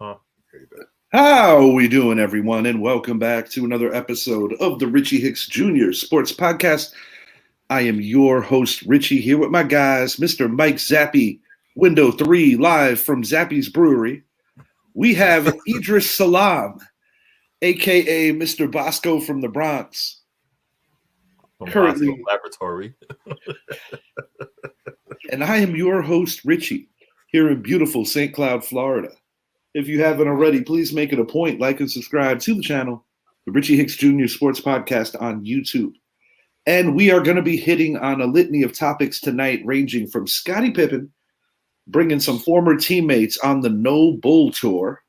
Huh? How we doing, everyone? And welcome back to another episode of the Richie Hicks Jr. Sports Podcast. I am your host, Richie, here with my guys, Mr. Mike Zappy, Window 3, live from Zappy's Brewery. We have Idris Salam, a.k.a. Mr. Bosco from the Bronx. From currently Bosco Laboratory. And I am your host, Richie, here in beautiful St. Cloud, Florida. If you haven't already, please make it a point, like and subscribe to the channel, the Richie Hicks Jr. Sports Podcast on YouTube. And we are going to be hitting on a litany of topics tonight, ranging from Scottie Pippens, bringing some former teammates on the No Bull Tour.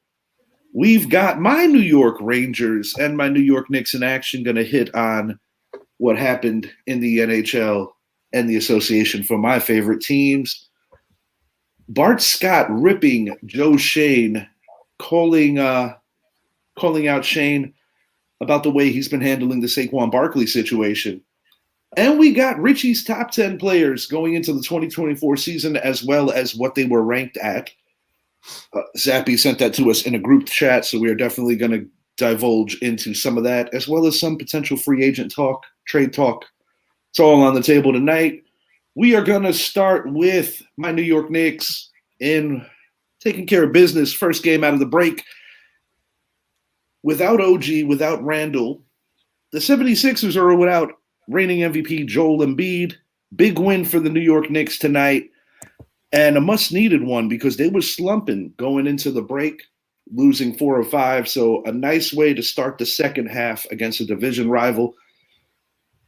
We've got my New York Rangers and my New York Knicks in action, going to hit on what happened in the NHL and the association for my favorite teams. Bart Scott ripping Joe Schoen, calling out Shane about the way he's been handling the Saquon Barkley situation. And we got Richie's top 10 players going into the 2024 season, as well as what they were ranked at. Zappy sent that to us in a group chat, so we are definitely going to divulge into some of that, as well as some potential free agent talk, trade talk. It's all on the table tonight. We are going to start with my New York Knicks in taking care of business. First game out of the break. Without OG, without Randall, the 76ers are without reigning MVP Joel Embiid. Big win for the New York Knicks tonight, and a much-needed one because they were slumping going into the break, losing 4 of 5. So a nice way to start the second half against a division rival.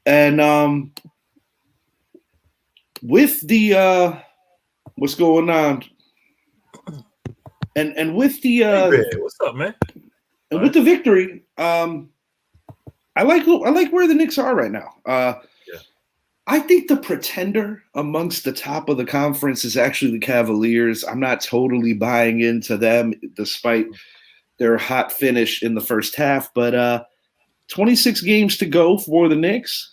And with the what's going on, and with the what's up, man? And with the victory, I like where the Knicks are right now. I think the pretender amongst the top of the conference is actually the Cavaliers. I'm not totally buying into them despite their hot finish in the first half. But 26 games to go for the Knicks.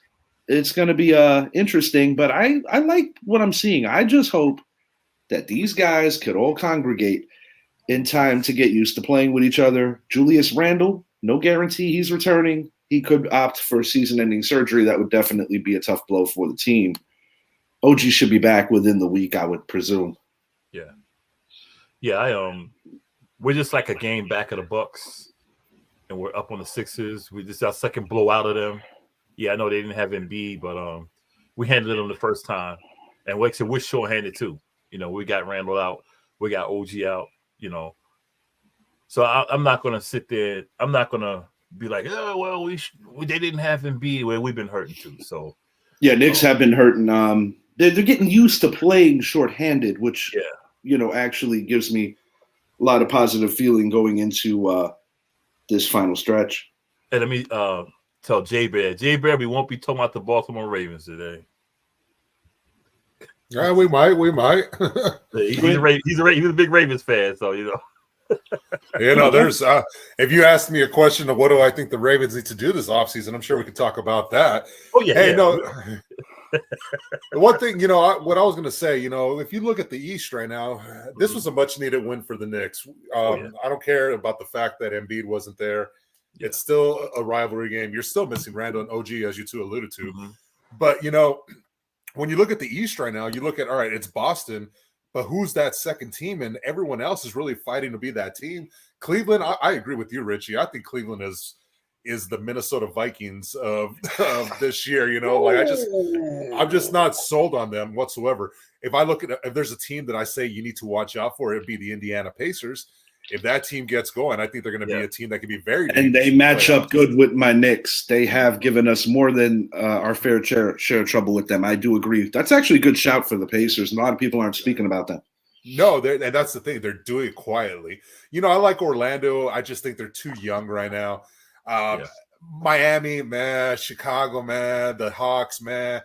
It's going to be interesting. But I like what I'm seeing. I just hope that these guys could all congregate in time to get used to playing with each other. Julius Randle, no guarantee he's returning. He could opt for season-ending surgery. That would definitely be a tough blow for the team. OG should be back within the week, I would presume. Yeah. We're just like a game back of the Bucks, and we're up on the Sixers. We just our second blowout of them. Yeah, I know they didn't have Embiid, but we handled them the first time, and we're short-handed too. You know, we got Randall out, we got OG out. You know, so I'm not gonna sit there. I'm not gonna be like, oh well, they didn't have Embiid. Well, we've been hurting too. So yeah, Knicks have been hurting. They're getting used to playing shorthanded, which actually gives me a lot of positive feeling going into this final stretch. And let me tell Jay Bear, we won't be talking about the Baltimore Ravens today. Yeah, we might. He's a big Ravens fan, so there's if you ask me a question of what do I think the Ravens need to do this offseason, I'm sure we could talk about that. Oh yeah. Hey, no. The one thing, what I was going to say, if you look at the East right now, this was a much needed win for the Knicks. I don't care about the fact that Embiid wasn't there. Yeah. It's still a rivalry game. You're still missing Randall and OG, as you two alluded to. Mm-hmm. But when you look at the East right now, you look at, all right, it's Boston, but who's that second team? And everyone else is really fighting to be that team. Cleveland, I agree with you, Richie. I think Cleveland is the Minnesota Vikings of this year. I'm just not sold on them whatsoever. If there's a team that I say you need to watch out for, it'd be the Indiana Pacers. If that team gets going, I think they're going to be a team that can be very dangerous. And they match up good with my Knicks. They have given us more than our fair share of trouble with them. I do agree. That's actually a good shout for the Pacers. A lot of people aren't speaking about that. No, and that's the thing. They're doing it quietly. I like Orlando. I just think they're too young right now. Miami, man. Chicago, man. The Hawks, man.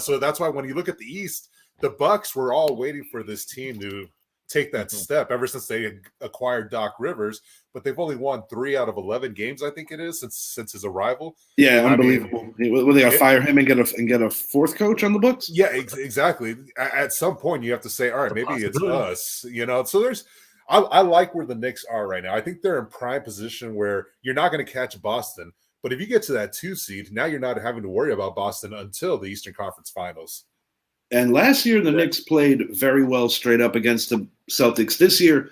So that's why when you look at the East, the Bucks were all waiting for this team to take that step ever since they acquired Doc Rivers, but they've only won 3 out of 11 games, I think it is, since his arrival. Yeah, unbelievable. Will they fire him and get a fourth coach on the books? Yeah, exactly. At some point, you have to say, all right, maybe it's us. So I like where the Knicks are right now. I think they're in prime position where you're not going to catch Boston. But if you get to that 2 seed, now you're not having to worry about Boston until the Eastern Conference Finals. And last year, the Knicks played very well straight up against the Celtics. This year,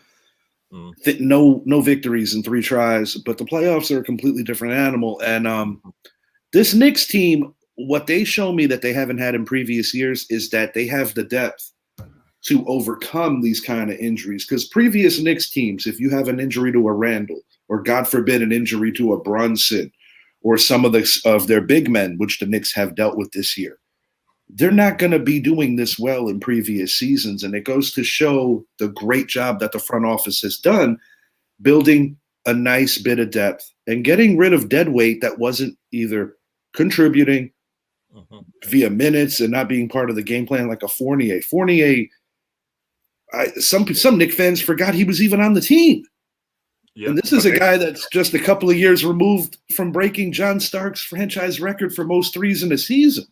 no victories in 3 tries, but the playoffs are a completely different animal. And this Knicks team, what they show me that they haven't had in previous years is that they have the depth to overcome these kind of injuries. Because previous Knicks teams, if you have an injury to a Randall, or God forbid an injury to a Brunson, or some of their big men, which the Knicks have dealt with this year, they're not going to be doing this well in previous seasons. And it goes to show the great job that the front office has done building a nice bit of depth and getting rid of dead weight that wasn't either contributing via minutes and not being part of the game plan, like a Fournier. Some Knicks fans forgot he was even on the team. Yep. And this is a guy that's just a couple of years removed from breaking John Stark's franchise record for most threes in a season.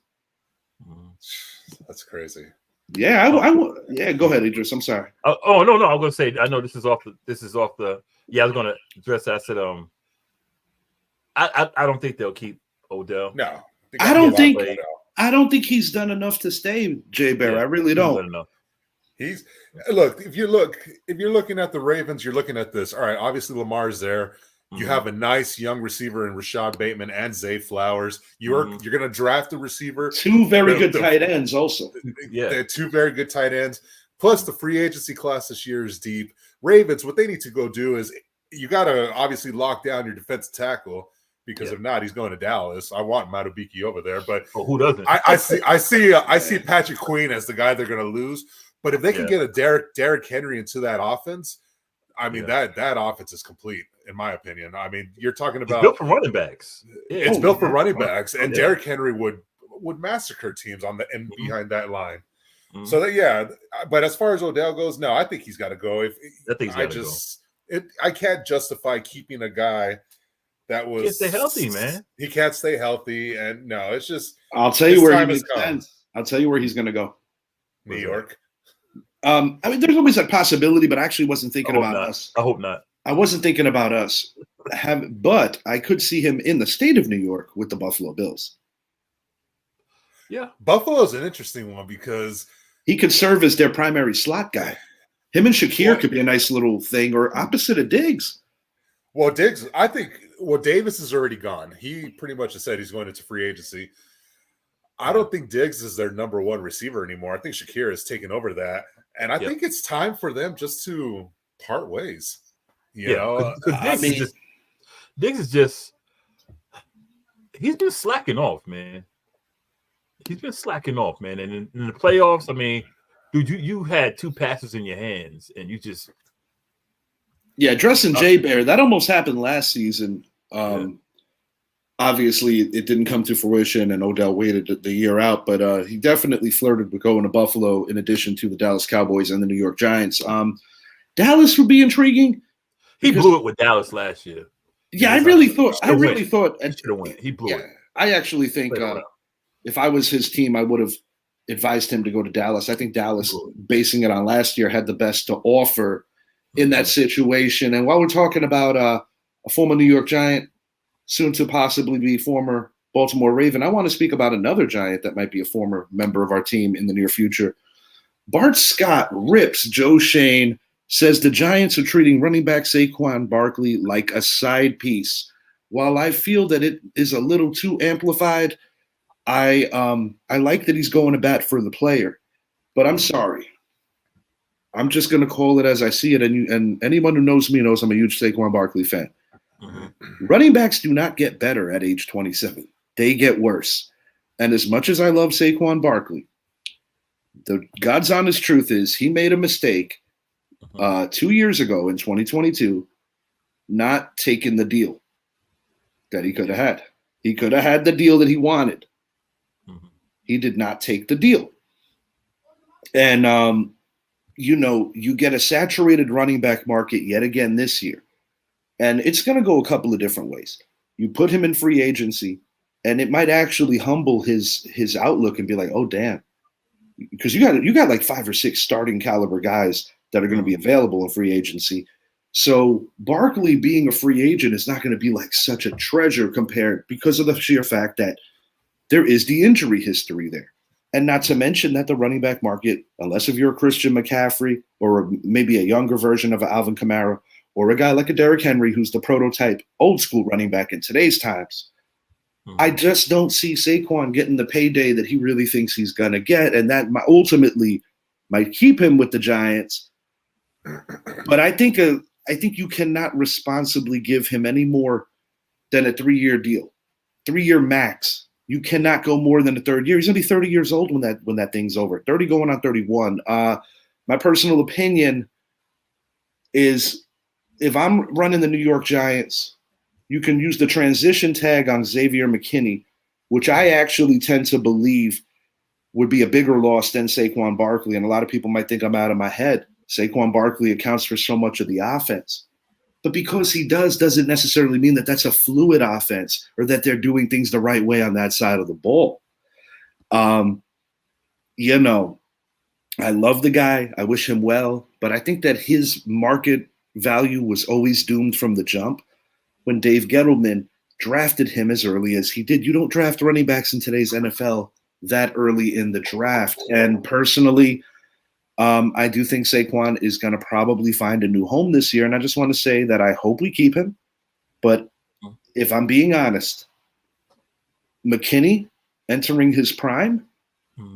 That's crazy. Yeah, yeah. Go ahead, Idris. I'm sorry. No. I'm going to say I know this is off the. Yeah, I was going to address that. I said I don't think they'll keep Odell. No, I don't think he's done enough to stay, Jay Bear. I really don't. If you're looking at the Ravens, you're looking at this. All right, obviously Lamar's there. You have a nice young receiver in Rashad Bateman and Zay Flowers. You're going to draft a receiver. 2 very good tight ends also. Yeah. They're 2 very good tight ends. Plus the free agency class this year is deep. Ravens, what they need to go do is you got to obviously lock down your defensive tackle because if not, he's going to Dallas. I want Madubuike over there, but who doesn't? I see Patrick Queen as the guy they're going to lose. But if they can get a Derrick Henry into that offense, I mean, that offense is complete, in my opinion. I mean, you're talking about – it's built for running backs. It's built for running backs, and Derrick Henry would massacre teams on the end behind that line. So, but as far as Odell goes, no, I think he's got to go. I can't justify keeping a guy that was – he can't stay healthy, man. He can't stay healthy, and no, it's just – I'll tell you where he makes sense. I'll tell you where he's going to go. New York. I mean, there's always a possibility, but I actually wasn't thinking about us. I hope not. I wasn't thinking about us. But I could see him in the state of New York with the Buffalo Bills. Yeah. Buffalo's an interesting one because he could serve as their primary slot guy. Him and Shakir could be a nice little thing, or opposite of Diggs. Well, Diggs, I think Davis is already gone. He pretty much has said he's going into free agency. I don't think Diggs is their number 1 receiver anymore. I think Shakir has taken over that. And I think it's time for them just to part ways. You know, Diggs is just he's been slacking off, man. He's been slacking off, man. And in the playoffs, I mean, dude, you had 2 passes in your hands, and you just dressing Jay Bear. That almost happened last season. Obviously, it didn't come to fruition, and Odell waited the year out. But he definitely flirted with going to Buffalo, in addition to the Dallas Cowboys and the New York Giants. Dallas would be intriguing. He blew it with Dallas last year. Yeah, I really thought. He should have won. He blew it. I actually think if I was his team, I would have advised him to go to Dallas. I think Dallas, basing it on last year, had the best to offer in that situation. And while we're talking about a former New York Giant, soon to possibly be former Baltimore Raven, I want to speak about another Giant that might be a former member of our team in the near future. Bart Scott rips Joe Schoen, says the Giants are treating running back Saquon Barkley like a side piece. While I feel that it is a little too amplified, I like that he's going to bat for the player. But I'm sorry. I'm just going to call it as I see it. And anyone who knows me knows I'm a huge Saquon Barkley fan. Running backs do not get better at age 27. They get worse. And as much as I love Saquon Barkley, the God's honest truth is he made a mistake 2 years ago in 2022 not taking the deal that he could have had. He could have had the deal that he wanted. He did not take the deal. And, you get a saturated running back market yet again this year. And it's going to go a couple of different ways. You put him in free agency, and it might actually humble his outlook and be like, oh, damn. Because you got like 5 or 6 starting caliber guys that are going to be available in free agency. So Barkley being a free agent is not going to be like such a treasure compared because of the sheer fact that there is the injury history there. And not to mention that the running back market, unless if you're a Christian McCaffrey or maybe a younger version of Alvin Kamara or a guy like a Derrick Henry, who's the prototype old school running back in today's times, I just don't see Saquon getting the payday that he really thinks he's going to get. And that ultimately might keep him with the Giants. But I think you cannot responsibly give him any more than a 3-year deal, 3-year max. You cannot go more than a third year. He's going to be 30 years old when that thing's over. 30 going on 31. My personal opinion is if I'm running the New York Giants, you can use the transition tag on Xavier McKinney, which I actually tend to believe would be a bigger loss than Saquon Barkley. And a lot of people might think I'm out of my head. Saquon Barkley accounts for so much of the offense. But because he doesn't necessarily mean that that's a fluid offense or that they're doing things the right way on that side of the ball. I love the guy. I wish him well. But I think that his market value was always doomed from the jump. When Dave Gettleman drafted him as early as he did, you don't draft running backs in today's NFL that early in the draft. And personally, I do think Saquon is going to probably find a new home this year. And I just want to say that I hope we keep him. But if I'm being honest, McKinney entering his prime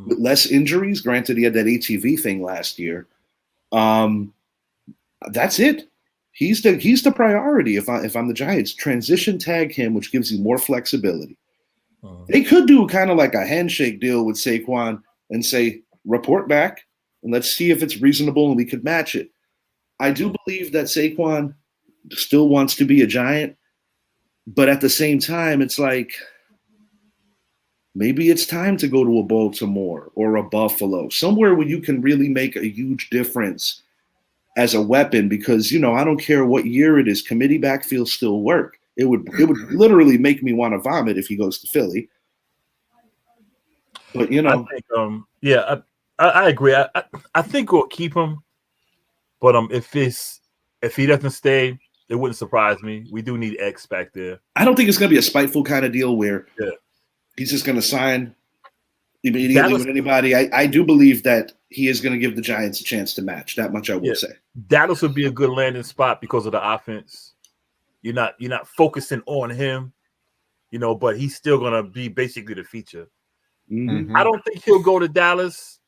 with less injuries, granted he had that ATV thing last year, that's it. He's the priority if I'm the Giants. Transition tag him, which gives you more flexibility. They could do kind of like a handshake deal with Saquon and say, report back, and let's see if it's reasonable and we could match it. I do believe that Saquon still wants to be a Giant, but at the same time, it's like maybe it's time to go to a Baltimore or a Buffalo, somewhere where you can really make a huge difference as a weapon because, I don't care what year it is, committee backfields still work. It would literally make me want to vomit if he goes to Philly. But, I think, I agree. I think we'll keep him, but if he doesn't stay, it wouldn't surprise me. We do need X back there. I don't think it's going to be a spiteful kind of deal where he's just going to sign immediately with anybody. I do believe that he is going to give the Giants a chance to match. That much I will say. Dallas would be a good landing spot because of the offense. You're not focusing on him, but he's still going to be basically the feature. I don't think he'll go to Dallas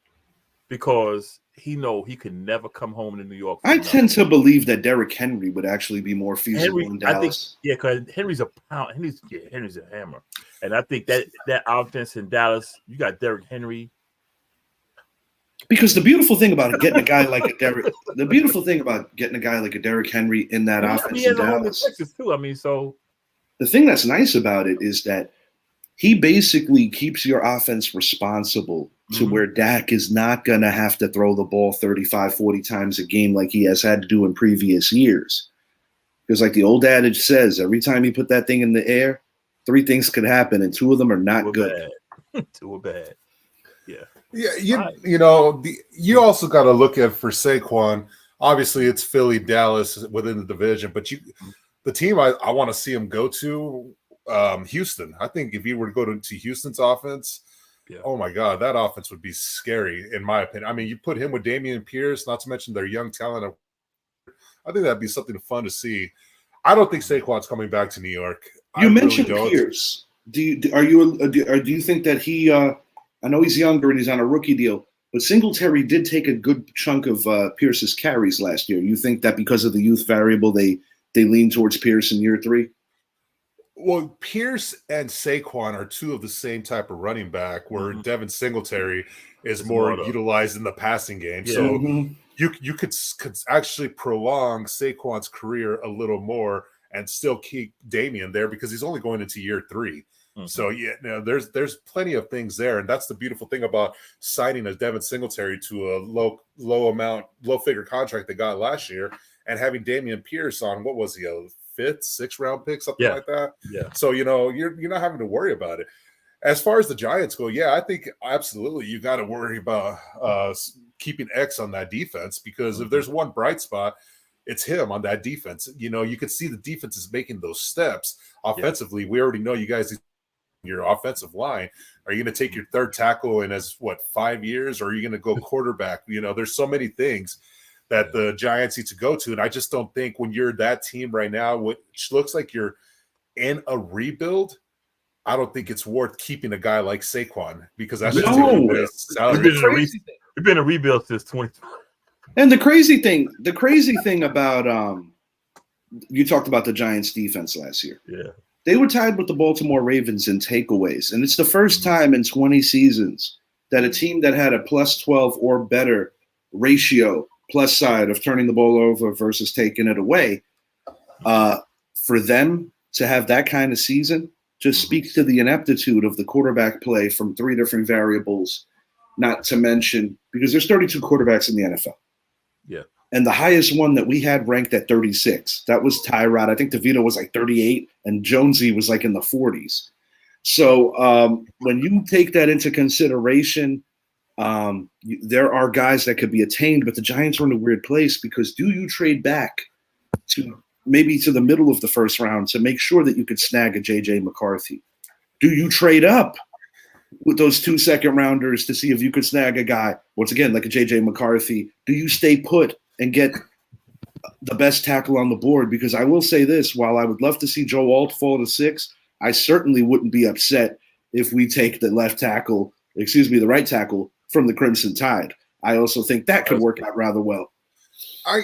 because he can never come home to New York. I tend to believe that Derrick Henry would actually be more feasible in Dallas. Because Henry's a pound. Henry's a hammer, and I think that offense in Dallas, you got Derrick Henry. Because the beautiful thing about getting a guy like a Derrick Henry in that offense in Dallas, Texas too. So the thing that's nice about it is that he basically keeps your offense responsible to where Dak is not going to have to throw the ball 35, 40 times a game like he has had to do in previous years. Because like the old adage says, every time you put that thing in the air, 3 things could happen, and 2 of them are not good. 2 are bad. Yeah. Yeah, you also got to look at for Saquon. Obviously, it's Philly, Dallas within the division, but the team I want to see him go to, Houston. I think if he were to go to Houston's offense, oh my God, that offense would be scary in my opinion. You put him with Damian Pierce, not to mention their young talent. I think that'd be something fun to see. I don't think Saquon's coming back to New York. You mentioned Pierce. Do you think that he? I know he's younger and he's on a rookie deal, but Singletary did take a good chunk of Pierce's carries last year. You think that because of the youth variable, they lean towards Pierce in year 3? Well, Pierce and Saquon are 2 of the same type of running back, where Devin Singletary is more utilized in the passing game. Yeah. So you could actually prolong Saquon's career a little more and still keep Damian there because he's only going into year 3. So there's plenty of things there, and that's the beautiful thing about signing a Devin Singletary to a low figure contract they got last year, and having Damian Pierce on what was he, a 5th, 6th round pick, something like that. Yeah. So you're not having to worry about it. As far as the Giants go, I think absolutely you got to worry about keeping X on that defense, because if there's one bright spot, it's him on that defense. You could see the defense is making those steps offensively. We already know you guys, your offensive line. Are you going to take your third tackle in 5 years, or are you going to go quarterback? There's so many things that the Giants need to go to. And I just don't think when you're that team right now, which looks like you're in a rebuild, I don't think it's worth keeping a guy like Saquon, because that's just taking away his salary. We've been in a rebuild since 20. And the crazy thing about you talked about the Giants defense last year. Yeah. They were tied with the Baltimore Ravens in takeaways. And it's the first time in 20 seasons that a team that had a plus 12 or better ratio plus side of turning the ball over versus taking it away, for them to have that kind of season just speaks to the ineptitude of the quarterback play from three different variables, not to mention, because there's 32 quarterbacks in the NFL. Yeah. And the highest one that we had ranked at 36. That was Tyrod. I think DeVito was like 38, and Jonesy was like in the 40s. So when you take that into consideration, there are guys that could be attained, but the Giants are in a weird place, because do you trade back to maybe to the middle of the first round to make sure that you could snag a J.J. McCarthy? Do you trade up with those 2 second-rounders to see if you could snag a guy, once again, like a J.J. McCarthy? Do you stay put and get the best tackle on the board? Because I will say this, while I would love to see Joe Alt fall to 6, I certainly wouldn't be upset if we take the right tackle from the Crimson Tide. I also think that could work out rather well. I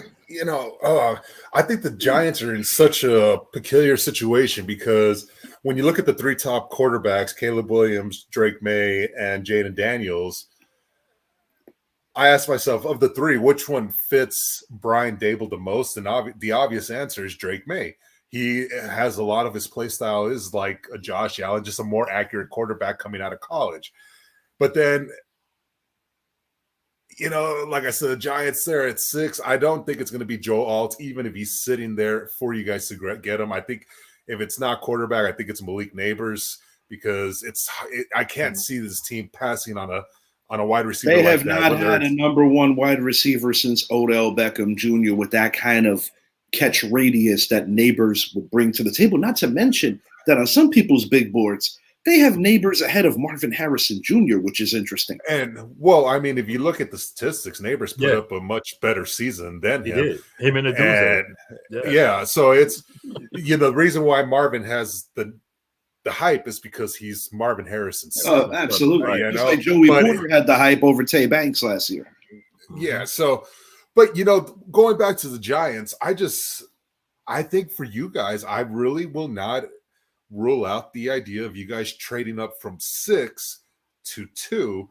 think the Giants are in such a peculiar situation, because when you look at the three top quarterbacks, Caleb Williams, Drake May, and Jaden Daniels, I asked myself, of the three, which one fits Brian Dable the most? And the obvious answer is Drake May. He has a lot of his play style is like a Josh Allen, just a more accurate quarterback coming out of college. But then, like I said, the Giants there at 6, I don't think it's going to be Joe Alt, even if he's sitting there for you guys to get him. I think if it's not quarterback, I think it's Malik Neighbors, because I can't see this team passing on a wide receiver. They have not had a number one wide receiver since Odell Beckham Jr. with that kind of catch radius that Neighbors would bring to the table. Not to mention that on some people's big boards, they have Neighbors ahead of Marvin Harrison Jr., which is interesting. And, well, I mean, if you look at the statistics, Neighbors put up a much better season than him. Did. Him and the yeah, so it's, the reason why Marvin has the hype is because he's Marvin Harrison's son. Oh, absolutely. Just like Joey Porter had the hype over Tay Banks last year. Yeah, so, but, going back to the Giants, I think for you guys, I really will not rule out the idea of you guys trading up from 6 to 2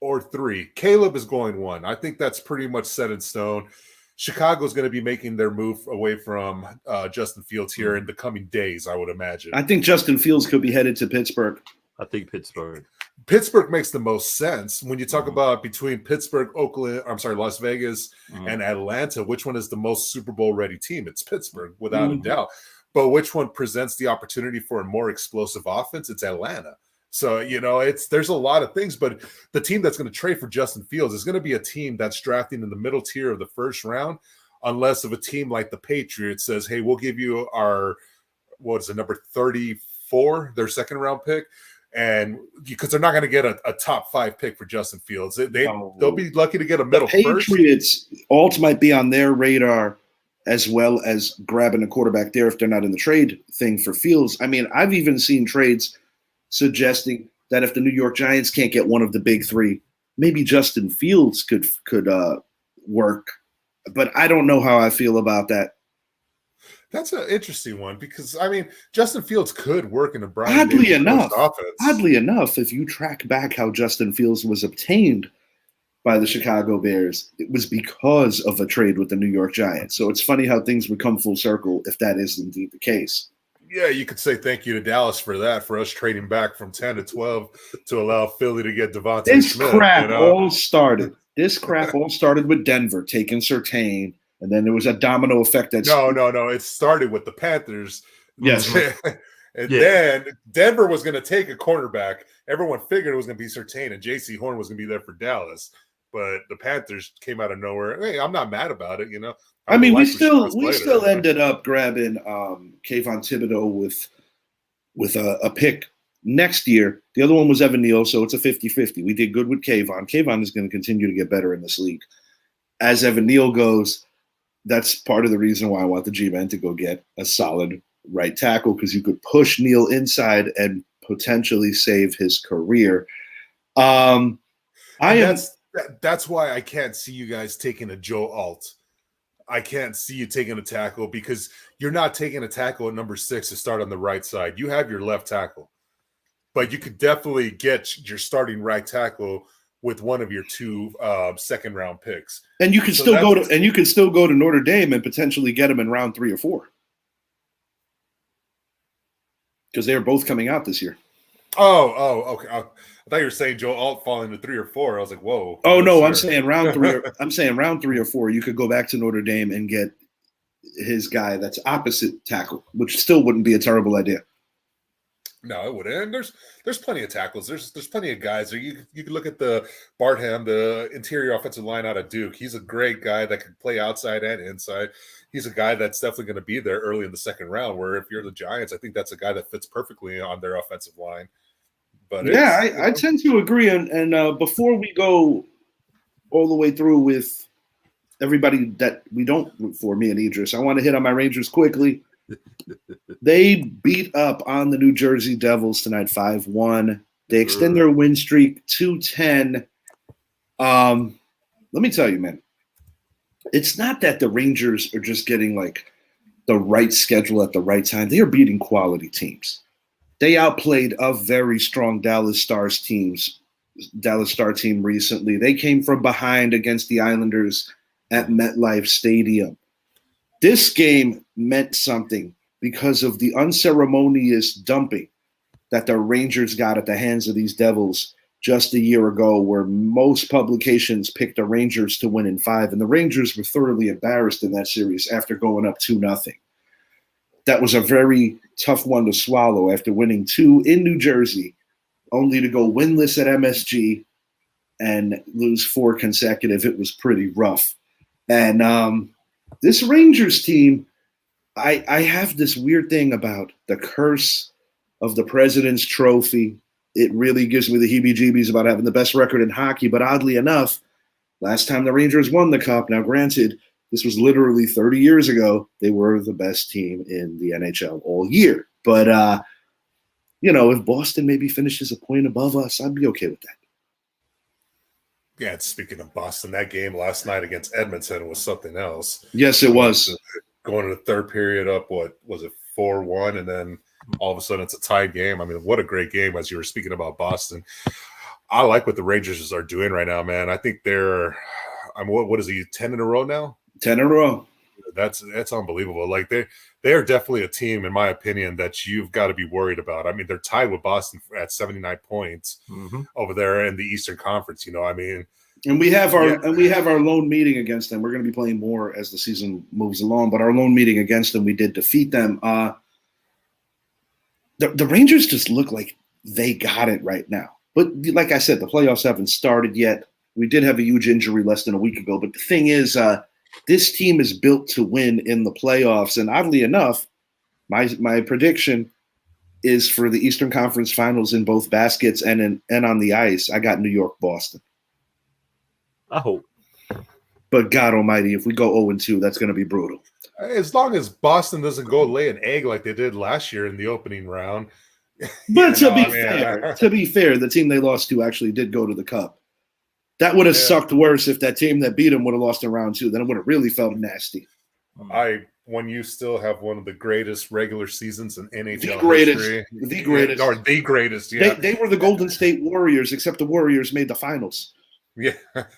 or 3. Caleb is going 1. I think that's pretty much set in stone. Chicago's going to be making their move away from Justin Fields here in the coming days, I would imagine. I think Justin Fields could be headed to Pittsburgh. I think Pittsburgh. Pittsburgh makes the most sense when you talk about between Pittsburgh, Las Vegas, and Atlanta. Which one is the most Super Bowl ready team? It's Pittsburgh, without a doubt. But which one presents the opportunity for a more explosive offense? It's Atlanta. So, there's a lot of things, but the team that's going to trade for Justin Fields is going to be a team that's drafting in the middle tier of the first round, unless if a team like the Patriots says, hey, we'll give you our, number 34, their second round pick. And because they're not going to get a top 5 pick for Justin Fields. They'll be lucky to get a middle first. Patriots, Alt might be on their radar, as well as grabbing a quarterback there if they're not in the trade thing for Fields. I mean, I've even seen trades suggesting that if the New York Giants can't get one of the big 3, maybe Justin Fields could work. But I don't know how I feel about that. That's an interesting one, because, I mean, Justin Fields could work in a Brian Oddly enough, offense. if you track back how Justin Fields was obtained by the Chicago Bears, it was because of a trade with the New York Giants. So it's funny how things would come full circle if that is indeed the case. Yeah, you could say thank you to Dallas for that, for us trading back from 10 to 12 to allow Philly to get Devontae Smith. This crap all started with Denver taking Surtain, and then there was a domino effect. No. It started with the Panthers. Yes. Then Denver was going to take a cornerback. Everyone figured it was going to be Surtain, and J.C. Horn was going to be there for Dallas. but the Panthers came out of nowhere. Hey, I'm not mad about it, I mean, we still ended up grabbing Kayvon Thibodeau with a pick next year. The other one was Evan Neal, so it's a 50-50. We did good with Kayvon. Kayvon is going to continue to get better in this league. As Evan Neal goes, that's part of the reason why I want the G-Men to go get a solid right tackle, because you could push Neal inside and potentially save his career. That's why I can't see you guys taking a Joe Alt. I can't see you taking a tackle, because you're not taking a tackle at number 6 to start on the right side. You have your left tackle, but you could definitely get your starting right tackle with one of your 2 second round picks. And you could still go to Notre Dame and potentially get him in round 3 or 4. Because they're both coming out this year. Oh, okay. I thought you were saying Joe Alt falling to 3 or 4. I was like, whoa. Oh no, I'm saying round 3. I'm saying round 3 or 4. You could go back to Notre Dame and get his guy that's opposite tackle, which still wouldn't be a terrible idea. No, it wouldn't. And there's plenty of tackles. There's plenty of guys. You can look at the Bartham, the interior offensive line out of Duke. He's a great guy that can play outside and inside. He's a guy that's definitely going to be there early in the second round, where if you're the Giants, I think that's a guy that fits perfectly on their offensive line. But yeah, I tend to agree. And before we go all the way through with everybody that we don't root for, me and Idris, I want to hit on my Rangers quickly. They beat up on the New Jersey Devils tonight, 5-1. They extend their win streak to 10. Let me tell you, man, it's not that the Rangers are just getting like the right schedule at the right time. They are beating quality teams. They outplayed a very strong Dallas Star team recently. They came from behind against the Islanders at MetLife Stadium. This game meant something because of the unceremonious dumping that the Rangers got at the hands of these Devils just a year ago, where most publications picked the Rangers to win in 5, and the Rangers were thoroughly embarrassed in that series after going up 2-0. That was a very tough one to swallow after winning 2 in New Jersey, only to go winless at MSG and lose 4 consecutive. It was pretty rough. And this Rangers team, I have this weird thing about the curse of the President's Trophy. It really gives me the heebie-jeebies about having the best record in hockey. But oddly enough, last time the Rangers won the Cup, now granted, this was literally 30 years ago, they were the best team in the NHL all year. But, if Boston maybe finishes a point above us, I'd be okay with that. Yeah, and speaking of Boston, that game last night against Edmonton was something else. Yes, it was. Going to the third period up, what was it, 4-1, and then all of a sudden it's a tied game. I mean, what a great game, as you were speaking about Boston. I like what the Rangers are doing right now, man. I think what is he, 10 in a row now? 10 in a row. That's unbelievable. Like they are definitely a team, in my opinion, that you've got to be worried about. I mean, they're tied with Boston at 79 points over there in the Eastern Conference. And we have our lone meeting against them. We're going to be playing more as the season moves along, but our lone meeting against them, we did defeat them. The Rangers just look like they got it right now. But like I said, the playoffs haven't started yet. We did have a huge injury less than a week ago. But the thing is, this team is built to win in the playoffs. And oddly enough, my prediction is for the Eastern Conference Finals in both baskets and on the ice. I got New York, Boston. I hope. But God almighty, if we go 0-2, that's going to be brutal. As long as Boston doesn't go lay an egg like they did last year in the opening round. But to be fair, the team they lost to actually did go to the Cup. That would have sucked worse if that team that beat them would have lost in round 2. Then it would have really felt nasty. When you still have one of the greatest regular seasons in NHL history. The greatest. Or the greatest, yeah. They were the Golden State Warriors, except the Warriors made the finals. Yeah.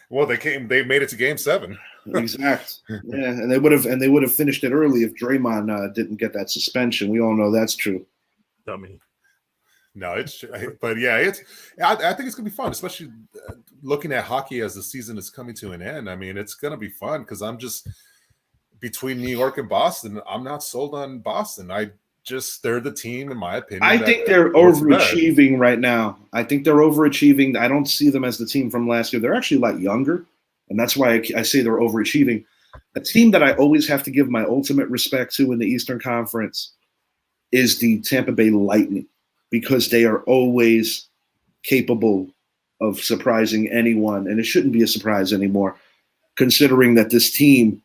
Well, they made it to Game 7. Exactly. Yeah, and they would have finished it early if Draymond didn't get that suspension. We all know that's true. Dummy. No, it's true. But yeah, I think it's gonna be fun, especially looking at hockey as the season is coming to an end. I mean, it's gonna be fun because I'm just between New York and Boston. I'm not sold on Boston. I they're the team, in my opinion. I think they're overachieving right now. I think they're overachieving. I don't see them as the team from last year. They're actually a lot younger, and that's why I say they're overachieving. A team that I always have to give my ultimate respect to in the Eastern Conference is the Tampa Bay Lightning, because they are always capable of surprising anyone, and it shouldn't be a surprise anymore, considering that this team,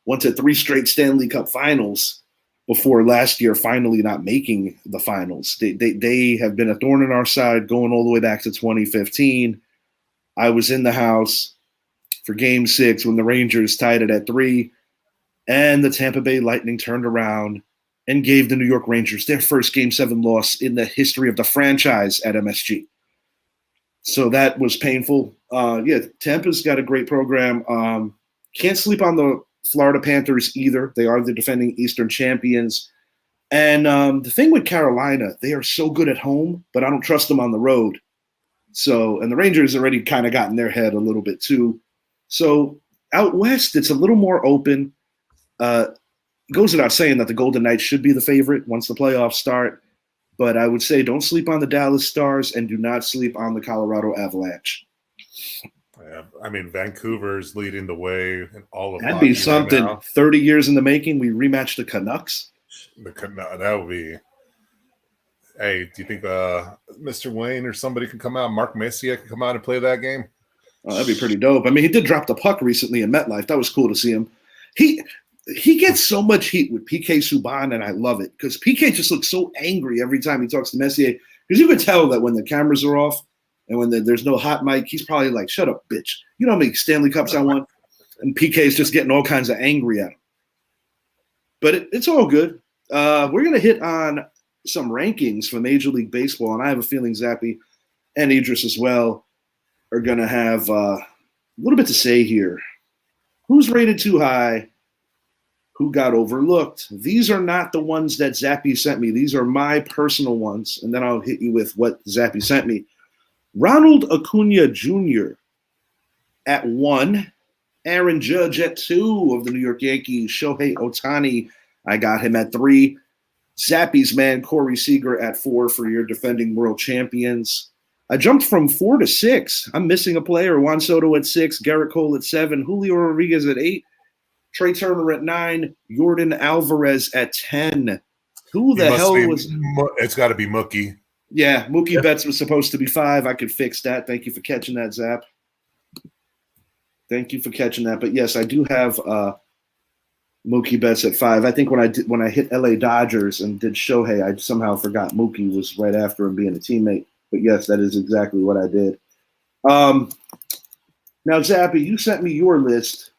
went to 3 straight Stanley Cup finals before last year finally not making the finals. They have been a thorn in our side going all the way back to 2015. I was in the house for Game 6 when the Rangers tied it at 3, and the Tampa Bay Lightning turned around and gave the New York Rangers their first Game 7 loss in the history of the franchise at MSG. So that was painful. Tampa's got a great program. Can't sleep on the Florida Panthers either. They are the defending Eastern champions. And the thing with Carolina, they are so good at home, but I don't trust them on the road. So, and the Rangers already kind of got in their head a little bit too. So out west, it's a little more open. It goes without saying that the Golden Knights should be the favorite once the playoffs start. But I would say don't sleep on the Dallas Stars and do not sleep on the Colorado Avalanche. Yeah, I mean, Vancouver's leading the way in all of that'd be something. Right 30 years in the making. We rematch the Canucks. That would be. Hey, do you think Mr. Wayne or somebody can come out? Mark Messier can come out and play that game? Oh, that'd be pretty dope. I mean, he did drop the puck recently in MetLife. That was cool to see him. He gets so much heat with PK Subban, and I love it because PK just looks so angry every time he talks to Messier. Because you can tell that when the cameras are off and when there's no hot mic, he's probably like, "Shut up, bitch! You know how many Stanley Cups I won?" And PK is just getting all kinds of angry at him. But it's all good. We're gonna hit on some rankings for Major League Baseball, and I have a feeling Zappy and Idris as well are gonna have a little bit to say here. Who's rated too high? Who got overlooked? These are not the ones that Zappy sent me. These are my personal ones, and then I'll hit you with what Zappy sent me. Ronald Acuna Jr. at 1, Aaron Judge at 2 of the New York Yankees, Shohei Ohtani, I got him at 3, Zappy's man Corey Seager at 4 for your defending world champions. I jumped from 4 to 6. I'm missing a player. Juan Soto at 6, Garrett Cole at 7, Julio Rodriguez at 8, Trey Turner at 9, Jordan Alvarez at 10. Who the hell was? It's got to be Mookie. Yeah, Mookie Betts was supposed to be 5. I could fix that. Thank you for catching that, Zap. Thank you for catching that. But yes, I do have Mookie Betts at 5. I think when I hit LA Dodgers and did Shohei, I somehow forgot Mookie was right after him being a teammate. But yes, that is exactly what I did. Now, Zappy, you sent me your list.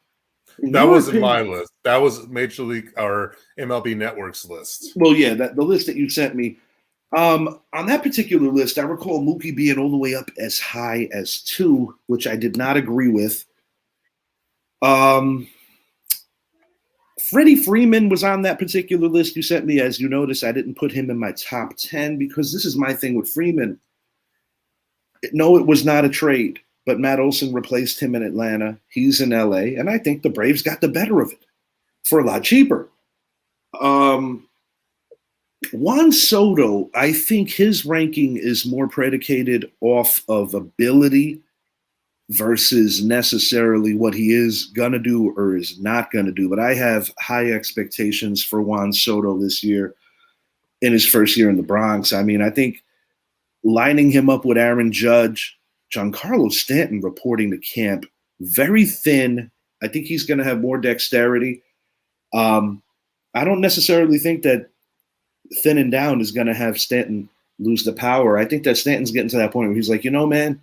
That wasn't my list. That was Major League or MLB Network's list. Well, yeah, the list that you sent me. On that particular list, I recall Mookie being all the way up as high as 2, which I did not agree with. Freddie Freeman was on that particular list you sent me. As you notice, I didn't put him in my top 10 because this is my thing with Freeman. No, it was not a trade. But Matt Olson replaced him in Atlanta. He's in LA, and I think the Braves got the better of it for a lot cheaper. Juan Soto, I think his ranking is more predicated off of ability versus necessarily what he is going to do or is not going to do. But I have high expectations for Juan Soto this year in his first year in the Bronx. I mean, I think lining him up with Aaron Judge, Giancarlo Stanton reporting to camp, very thin. I think he's going to have more dexterity. I don't necessarily think that thinning down is going to have Stanton lose the power. I think that Stanton's getting to that point where he's like, man,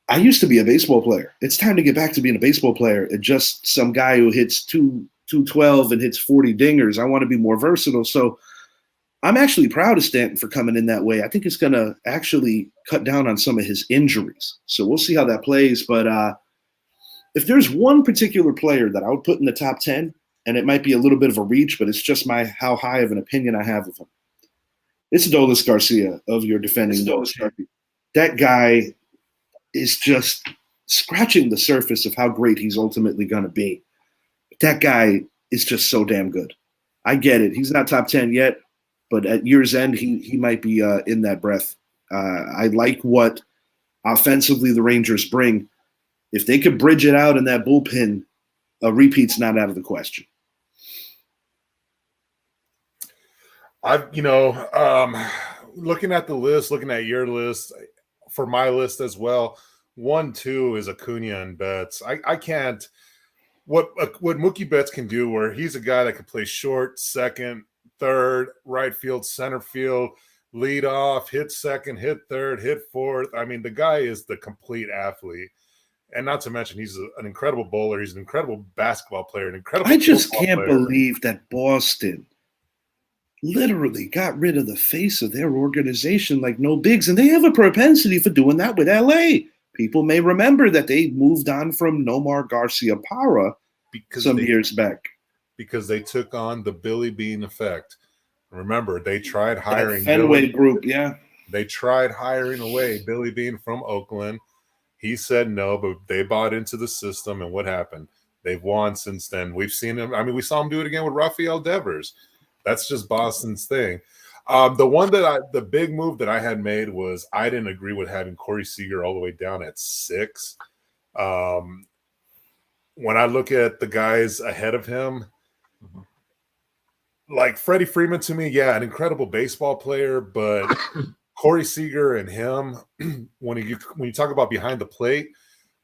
I used to be a baseball player. It's time to get back to being a baseball player and just some guy who hits 212 and hits 40 dingers. I want to be more versatile. So I'm actually proud of Stanton for coming in that way. I think it's going to actually cut down on some of his injuries. So we'll see how that plays. But if there's one particular player that I would put in the top 10, and it might be a little bit of a reach, but it's just how high of an opinion I have of him, it's Adolis Garcia of your defending. That guy is just scratching the surface of how great he's ultimately going to be. That guy is just so damn good. I get it. He's not top 10 yet, but at year's end, he might be in that breath. I like what offensively the Rangers bring. If they could bridge it out in that bullpen, a repeat's not out of the question. Looking at the list, looking at your list, for my list as well, 1, 2 is Acuna and Betts. I can't. What Mookie Betts can do, where he's a guy that can play short, second, third, right field, center field, lead off, hit second, hit third, hit fourth. I mean, the guy is the complete athlete. And not to mention, he's an incredible bowler. He's an incredible basketball player, an incredible I just can't player. believe that Boston literally got rid of the face of their organization like no bigs. And they have a propensity for doing that with LA. People may remember that they moved on from Nomar Garcia-Parra some years back. Because they took on the Billy Bean effect. Remember, they tried hiring Fenway group, yeah. They tried hiring away Billy Bean from Oakland. He said no, but they bought into the system, and what happened? They've won since then. We've seen him. I mean, we saw him do it again with Rafael Devers. That's just Boston's thing. The big move that I had made was I didn't agree with having Corey Seager all the way down at 6. When I look at the guys ahead of him, like Freddie Freeman, to me, yeah, an incredible baseball player, but Corey Seager and him, when you talk about behind the plate,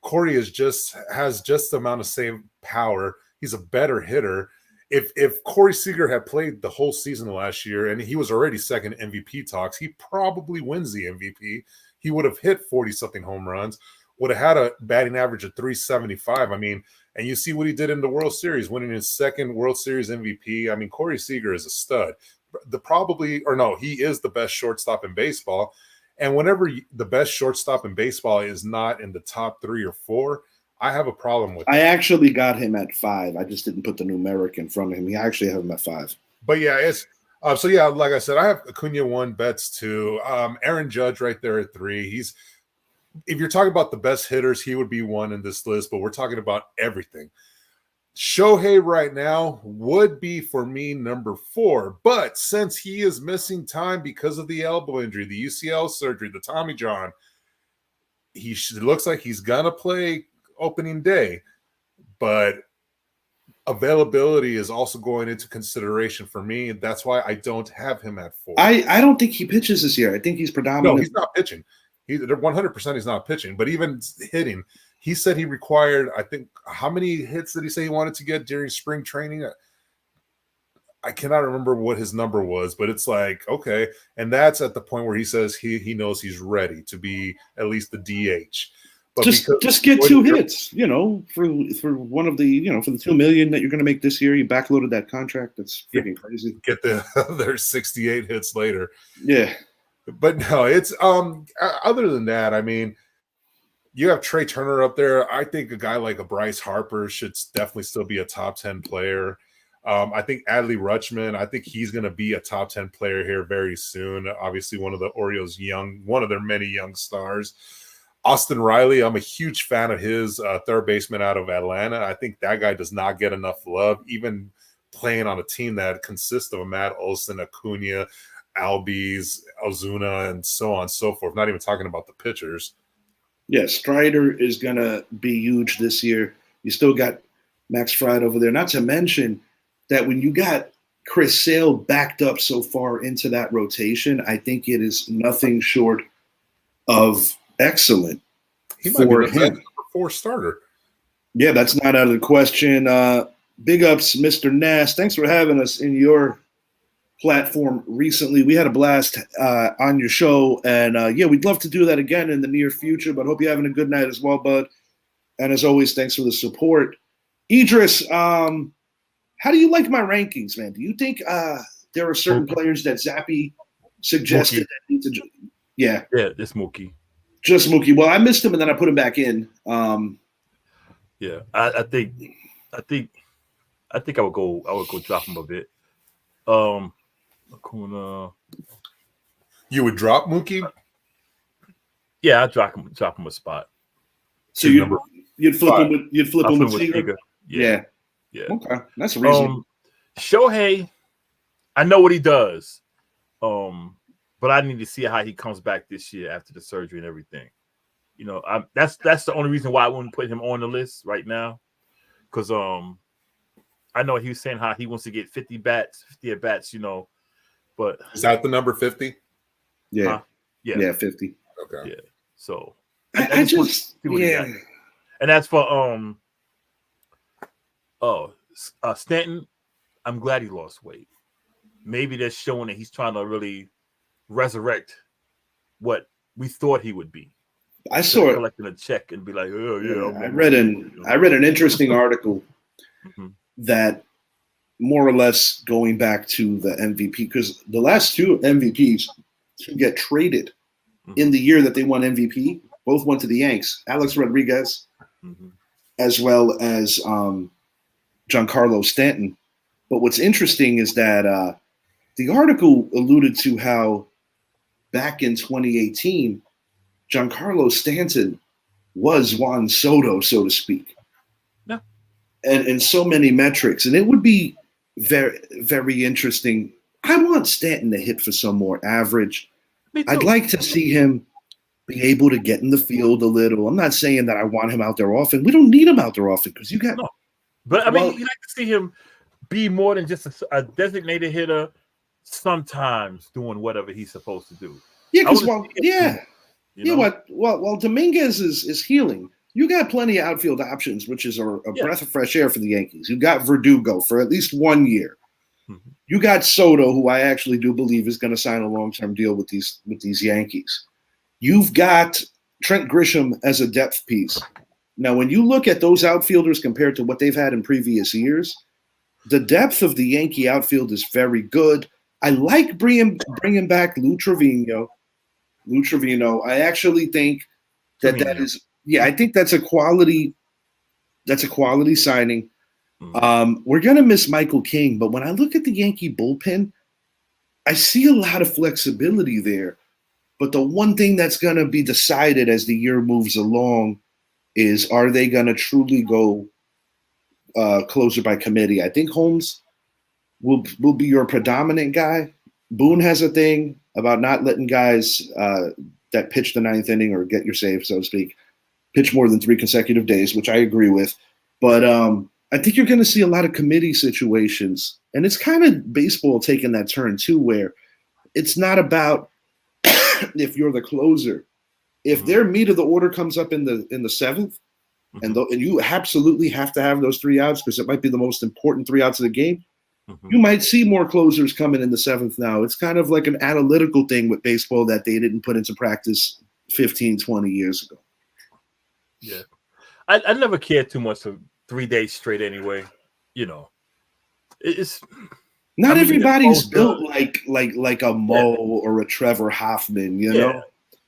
Corey has just the amount of same power. He's a better hitter. If Corey Seager had played the whole season last year and he was already second MVP talks, he probably wins the MVP. He would have hit 40-something home runs, would have had a batting average of 375. I mean, and you see what he did in the World Series, winning his second World Series MVP. I mean, Corey Seager is a stud. He is the best shortstop in baseball. And whenever the best shortstop in baseball is not in the top 3 or 4, I have a problem with it. I actually got him at 5. I just didn't put the numeric in front of him. I actually have him at 5. But yeah, it's like I said, I have Acuna 1, Betts 2, Aaron Judge right there at 3. If you're talking about the best hitters, he would be 1 in this list, but we're talking about everything. Shohei right now would be for me number 4, but since he is missing time because of the elbow injury, the UCL surgery, the Tommy John, it looks like he's gonna play opening day, but availability is also going into consideration for me. That's why I don't have him at 4. I don't think he pitches this year. I think he's predominant. No, he's not pitching. He's 100% he's not pitching, but even hitting, he said he required, I think, how many hits did he say he wanted to get during spring training? I cannot remember what his number was, but it's like, okay. And that's at the point where he says he knows he's ready to be at least the DH. But just get 2 hits, for one of the, for the $2 million that you're going to make this year. You backloaded that contract. That's freaking crazy. Get their 68 hits later. Yeah. But no, it's other than that, I mean, you have Trey Turner up there. I think a guy like a Bryce Harper should definitely still be a top 10 player. I think Adley Rutschman, I think he's going to be a top 10 player here very soon. Obviously, one of the Orioles' one of their many young stars. Austin Riley, I'm a huge fan of his, third baseman out of Atlanta. I think that guy does not get enough love, even playing on a team that consists of a Matt Olson, Acuna, Albies, Ozuna, and so on and so forth. Not even talking about the pitchers. Yeah, Strider is going to be huge this year. You still got Max Fried over there. Not to mention that when you got Chris Sale backed up so far into that rotation, I think it is nothing short of excellent for him. Number 4 starter. Yeah, that's not out of the question. Big ups, Mr. Nass. Thanks for having us in your platform recently. We had a blast on your show, and we'd love to do that again in the near future, but hope you're having a good night as well, bud. And as always, thanks for the support. Idris, how do you like my rankings, man? Do you think there are certain players that Zappy suggested that need to Yeah, it's Mookie. Just Mookie. Well, I missed him and then I put him back in. Yeah, I think I would go drop him a bit. Acuna. You would drop Mookie? Yeah, I'd drop him a spot. So you'd flip him with Seager? Yeah. Okay, that's a reason. Shohei, I know what he does. But I need to see how he comes back this year after the surgery and everything. You know, that's the only reason why I wouldn't put him on the list right now. Because I know he was saying how he wants to get 50 at bats, you know. But is that the number 50? Yeah. Yeah, 50. Okay. Yeah. So I just yeah. And that's for Stanton. I'm glad he lost weight. Maybe that's showing that he's trying to really resurrect what we thought he would be. I saw it collecting a check and be like, oh yeah. I read an interesting article that more or less going back to the MVP, because the last two MVPs to get traded in the year that they won MVP both went to the Yanks. Alex Rodriguez, as well as Giancarlo Stanton. But what's interesting is that the article alluded to how back in 2018, Giancarlo Stanton was Juan Soto, so to speak. Yeah. And so many metrics. And it would be very, very interesting. I want Stanton to hit for some more average. I'd like to see him be able to get in the field a little. I'm not saying that I want him out there often. We don't need him out there often because you got. No. But I mean, you like to see him be more than just a designated hitter. Sometimes doing whatever he's supposed to do. Yeah, because while Dominguez is healing, you got plenty of outfield options, which is a breath of fresh air for the Yankees. You got Verdugo for at least 1 year. You got Soto, who I actually do believe is going to sign a long-term deal with these Yankees. You've got Trent Grisham as a depth piece. Now, when you look at those outfielders compared to what they've had in previous years, the depth of the Yankee outfield is very good. I like bringing back Lou Trevino. I actually think that is I think that's a quality signing. We're gonna miss Michael King, but when I look at the Yankee bullpen, I see a lot of flexibility there. But the one thing that's gonna be decided as the year moves along is, are they gonna truly go closer by committee? I think Holmes will be your predominant guy. Boone has a thing about not letting guys that pitch the ninth inning or get your save, so to speak, pitch more than 3 consecutive days, which I agree with. But I think you're going to see a lot of committee situations. And it's kind of baseball taking that turn, too, where it's not about if you're the closer. If their meat of the order comes up in the seventh, and you absolutely have to have those 3 outs because it might be the most important 3 outs of the game, you might see more closers coming in the seventh now. It's kind of like an analytical thing with baseball that they didn't put into practice 15, 20 years ago. Yeah. I never cared too much for 3 days straight anyway. You know, it's not everybody's built like a Mo or a Trevor Hoffman, you know?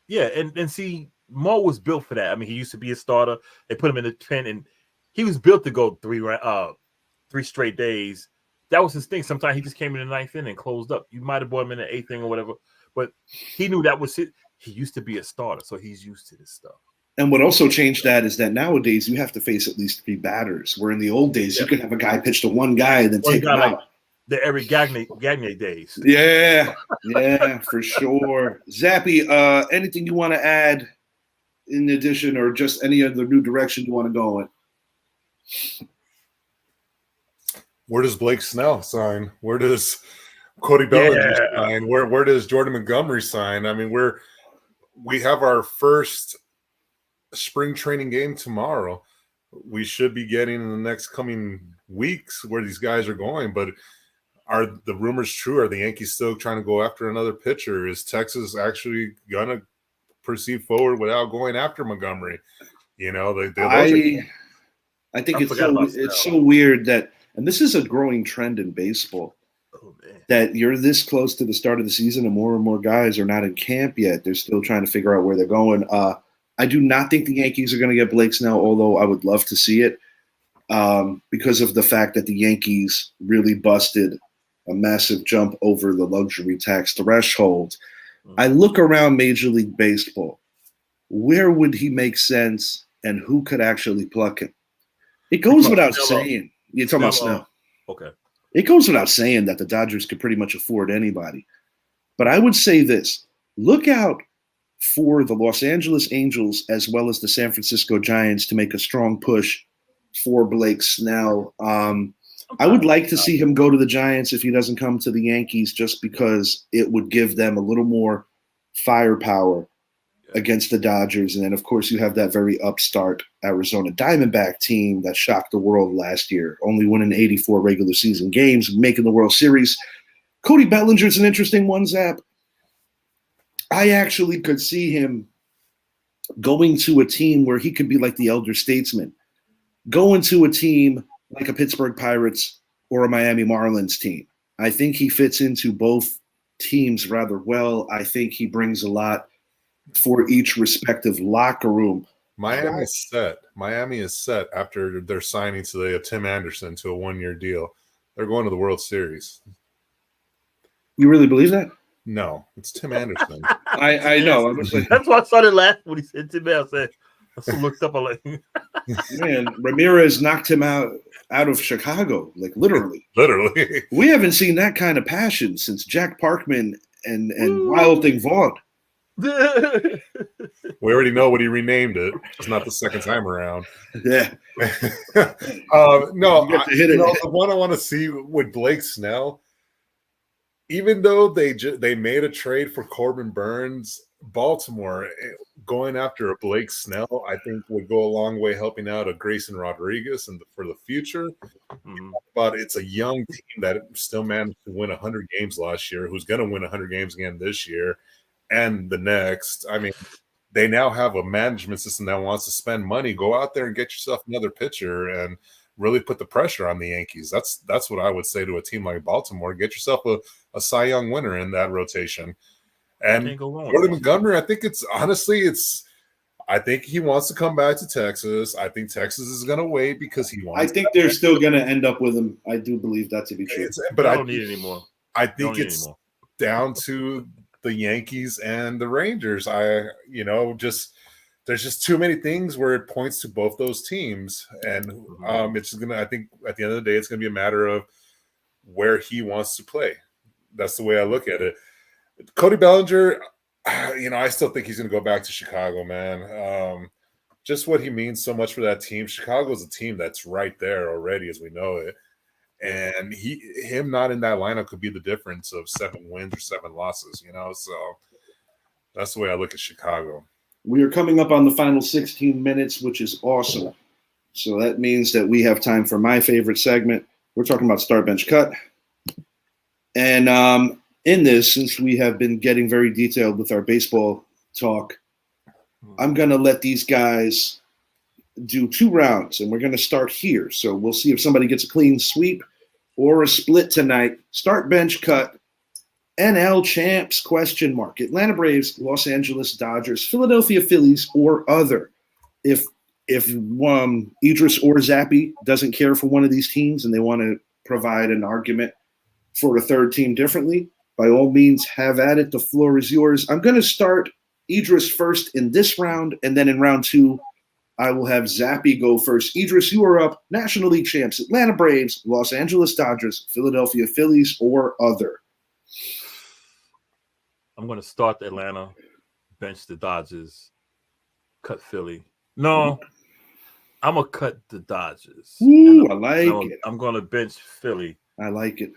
Yeah, and see, Mo was built for that. I mean, he used to be a starter. They put him in the pen, and he was built to go 3 straight days. That was his thing. Sometimes he just came in the ninth inning and closed up. You might have brought him in the 8th inning or whatever, but he knew that was it. He used to be a starter, so he's used to this stuff. And what also changed that is that nowadays you have to face at least 3 batters, where in the old days you could have a guy pitch to one guy and then take him out. Like the Eric Gagne days. Yeah, for sure. Zappy, anything you want to add in addition, or just any other new direction you want to go in? Where does Blake Snell sign? Where does Cody Bellinger sign? Where does Jordan Montgomery sign? I mean, we have our first spring training game tomorrow. We should be getting in the next coming weeks where these guys are going, but are the rumors true? Are the Yankees still trying to go after another pitcher? Is Texas actually gonna proceed forward without going after Montgomery? You know, I think it's so weird that, and this is a growing trend in baseball, that you're this close to the start of the season and more guys are not in camp yet. They're still trying to figure out where they're going. I do not think the Yankees are going to get Blake Snell, although I would love to see it, because of the fact that the Yankees really busted a massive jump over the luxury tax threshold. I look around Major League Baseball. Where would he make sense, and who could actually pluck him? It goes without saying. You're talking about Snell. Okay. it goes without saying that the Dodgers could pretty much afford anybody. But I would say this: look out for the Los Angeles Angels as well as the San Francisco Giants to make a strong push for Blake Snell. I would like to see him go to the Giants if he doesn't come to the Yankees, just because it would give them a little more firepower against the Dodgers. And then, of course, you have that very upstart Arizona Diamondback team that shocked the world last year, only winning 84 regular season games, making the World Series. Cody Bellinger's an interesting one, Zap. I actually could see him going to a team where he could be like the elder statesman, going to a team like a Pittsburgh Pirates or a Miami Marlins team. I think he fits into both teams rather well. I think he brings a lot for each respective locker room. Miami is set after their signing today of Tim Anderson to a 1-year deal. They're going to the World Series. You really believe that? No, it's Tim Anderson. I know. I'm just like, that's why I started laughing when he said Tim Anderson. I just looked up. I'm like, man, Ramirez knocked him out of Chicago, like literally. Literally. We haven't seen that kind of passion since Jack Parkman and Wild Thing Vaughn. We already know what he renamed it. It's not the second time around. Yeah. The one I want to see with Blake Snell, even though they made a trade for Corbin Burns, Baltimore going after a Blake Snell, I think would go a long way helping out a Grayson Rodriguez for the future. But it's a young team that still managed to win 100 games last year, who's going to win 100 games again this year and the next. I mean, they now have a management system that wants to spend money. Go out there and get yourself another pitcher and really put the pressure on the Yankees. That's what I would say to a team like Baltimore. Get yourself a Cy Young winner in that rotation. And Gordon Montgomery, I think I think he wants to come back to Texas. I think Texas is going to wait because he wants. I think they're still going to end up with him. I do believe that to be true. But I don't need it anymore. I think it's down to the Yankees and the Rangers. There's just too many things where it points to both those teams, and it's just gonna. I think at the end of the day, it's going to be a matter of where he wants to play. That's the way I look at it. Cody Bellinger, I still think he's going to go back to Chicago, man. Just what he means so much for that team. Chicago's a team that's right there already, as we know it. And him not in that lineup could be the difference of 7 wins or 7 losses, So that's the way I look at Chicago. We are coming up on the final 16 minutes, which is awesome. So that means that we have time for my favorite segment. We're talking about Start Bench Cut. And in this, since we have been getting very detailed with our baseball talk, I'm going to let these guys do 2 rounds, and we're going to start here. So we'll see if somebody gets a clean sweep or a split tonight. Start Bench Cut. NL champs, ? Atlanta Braves, Los Angeles Dodgers, Philadelphia Phillies, or other. If Idris or Zappy doesn't care for one of these teams and they want to provide an argument for a third team differently, by all means, have at it. The floor is yours. I'm going to start Idris first in this round, and then in round 2, I will have Zappy go first. Idris, you are up. National League champs, Atlanta Braves, Los Angeles Dodgers, Philadelphia Phillies, or other. I'm going to start Atlanta, bench the Dodgers, cut Philly. No, I'm going to cut the Dodgers. Ooh, I like it. I'm going to bench Philly. I like it.